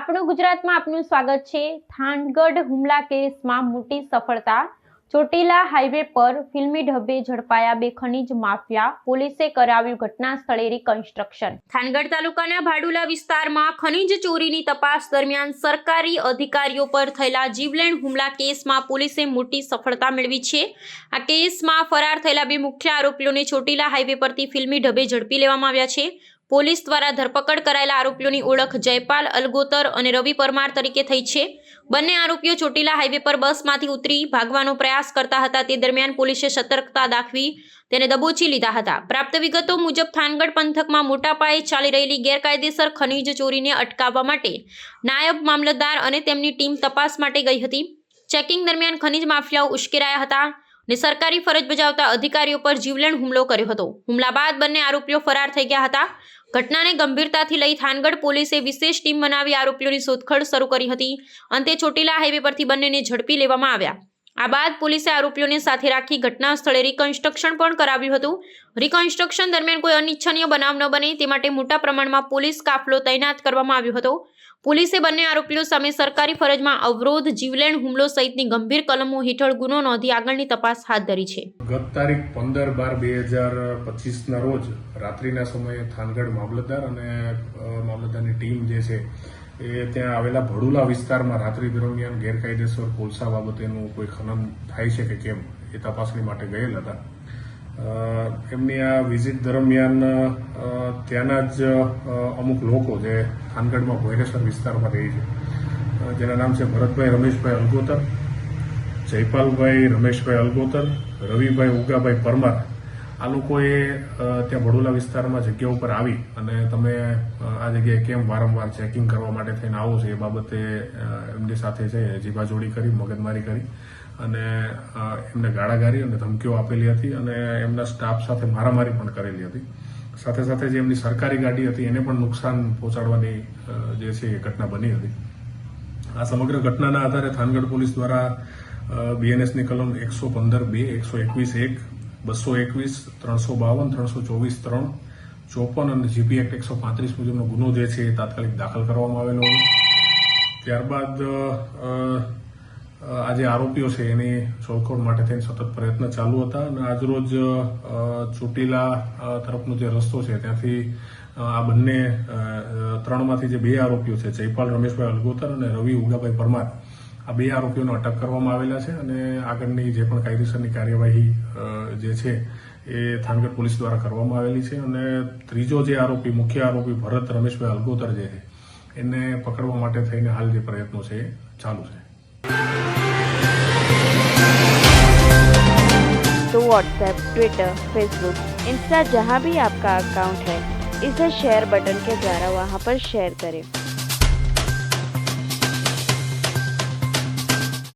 આપણું ગુજરાતમાં આપનું સ્વાગત છે। થાનગઢ હુમલા કેસમાં મોટી સફળતા। ચોટીલા હાઈવે પર ફિલ્મી ઢબે ઝડપાયા બે ખનીજ માફિયા। પોલીસે કરાવ્યું ઘટના સ્થળે રિકન્સ્ટ્રક્શન। થાનગઢ તાલુકાના ભાડુલા વિસ્તારમાં ખનીજ ચોરીની તપાસ દરમિયાન સરકારી અધિકારીઓ પર થયેલા જીવલેણ હુમલા કેસમાં પોલીસે મોટી સફળતા મેળવી છે। આ કેસમાં ફરાર થયેલા બે મુખ્ય આરોપીઓને ચોટીલા હાઈવે પરથી ફિલ્મી ઢબે ઝડપી લેવામાં આવ્યા છે। પોલીસ દ્વારા ધરપકડ કરાયેલા આરોપીઓની ઓળખ જયપાલ અલગોતર અને રવિ પરમાર તરીકે થઈ છે। બંને આરોપીઓ ચોટીલા હાઈવે પર બસમાંથી ઉતરી ભાગવાનો પ્રયાસ કરતા હતા। તે દરમિયાન પોલીસે સતર્કતા દાખવી તેને દબોચી લીધા હતા। પ્રાપ્ત વિગતો મુજબ થાનગઢ પંથકમાં મોટા પાયે ચાલી રહેલી ગેરકાયદેસર ખનીજ ચોરીને અટકાવવા માટે નાયબ મામલતદાર અને તેમની ટીમ તપાસ માટે ગઈ હતી। ચેકિંગ દરમિયાન ખનીજ માફિયાઓ ઉશ્કેરાયા હતા અને સરકારી ફરજ બજાવતા અધિકારીઓ પર જીવલેણ હુમલો કર્યો હતો। હુમલા બાદ બંને આરોપીઓ ફરાર થઈ ગયા હતા। ઘટનાને ગંભીરતાથી લઈ થાનગઢ પોલીસે વિશેષ ટીમ બનાવી આરોપીઓની શોધખોળ શરૂ કરી હતી। અંતે ચોટીલા હાઈવે પરથી બંનેને ઝડપી લેવામાં આવ્યા। આ બાદ પોલીસે આરોપીઓને સાથે રાખી ઘટના સ્થળે રિકન્સ્ટ્રક્શન પણ કરાવ્યું હતું। રિકન્સ્ટ્રક્શન દરમિયાન કોઈ અનિચ્છનીય બનાવ ન બને તે માટે મોટા પ્રમાણમાં પોલીસ કાફલો તૈનાત કરવામાં આવ્યો હતો। પોલીસે બંને આરોપીઓ સામે સરકારી ફરજમાં અવરોધ, જીવલેણ હુમલો સહિતની ગંભીર કલમો હેઠળ ગુનો નોંધી આગળની તપાસ હાથ ધરી છે। ગત તારીખ 15/12/2025 ના રોજ રાત્રિના સમયે થાનગઢ મામલતદાર અને મામલતદારની ટીમ જે છે એ ત્યાં આવેલા ભડુલા વિસ્તારમાં રાત્રિ દરમિયાન ગેરકાયદેસર કોલસા બાબતેનું કોઈ ખનન થાય છે કે કેમ એ તપાસણી માટે ગયેલ હતા। એમની આ વિઝિટ દરમિયાન ત્યાંના જ અમુક લોકો જે થાનગઢમાં ભોયરેસર વિસ્તારમાં રહે છે, જેના નામ છે ભરતભાઈ રમેશભાઈ અલગોતર, જયપાલભાઈ રમેશભાઈ અલગોતર, રવિભાઈ ઉગાભાઈ પરમાર, આ લોકોએ ત્યાં ભડોલા વિસ્તારમાં જગ્યા ઉપર આવી અને તમે આ જગ્યાએ કેમ વારંવાર ચેકિંગ કરવા માટે થઈને આવો છો એ બાબતે એમની સાથે છે જીભાજોડી કરી, મગજમારી કરી અને એમને ગાળાગાળી અને ધમકીઓ આપેલી હતી અને એમના સ્ટાફ સાથે મારામારી પણ કરેલી હતી। સાથે સાથે જે એમની સરકારી ગાડી હતી એને પણ નુકસાન પહોંચાડવાની જે છે એ ઘટના બની હતી। આ સમગ્ર ઘટનાના આધારે થાનગઢ પોલીસ દ્વારા બીએનએસની કલમ 115(2), 121(1), 221, 352, 324(3), 54 અને જીપી એક્ટ 135 મુજબનો ગુનો જે છે એ તાત્કાલિક દાખલ કરવામાં આવેલો હતો। ત્યારબાદ આ જે આરોપીઓ છે એની શોધખોળ માટે થઈને સતત પ્રયત્ન ચાલુ હતા અને આજરોજ ચોટીલા તરફનો જે રસ્તો છે ત્યાંથી આ બંને ત્રણમાંથી જે બે આરોપીઓ છે જયપાલ રમેશભાઈ અલગોતર અને રવિ ઉગાભાઈ પરમાર, આ બે આરોપીઓને અટક કરવામાં આવેલા છે અને આગળની જે પણ કાયદેસરની કાર્યવાહી જે છે એ થાનગઢ પોલીસ દ્વારા કરવામાં આવેલી છે અને ત્રીજો જે આરોપી, મુખ્ય આરોપી ભરત રમેશભાઈ અલગોતર જે છે એને પકડવા માટે થઈને હાલ જે પ્રયત્નો છે એ ચાલુ છે। तो व्हाट्सएप, ट्विटर, फेसबुक, इंस्टा जहाँ भी आपका अकाउंट है, इसे शेयर बटन के द्वारा वहाँ पर शेयर करें।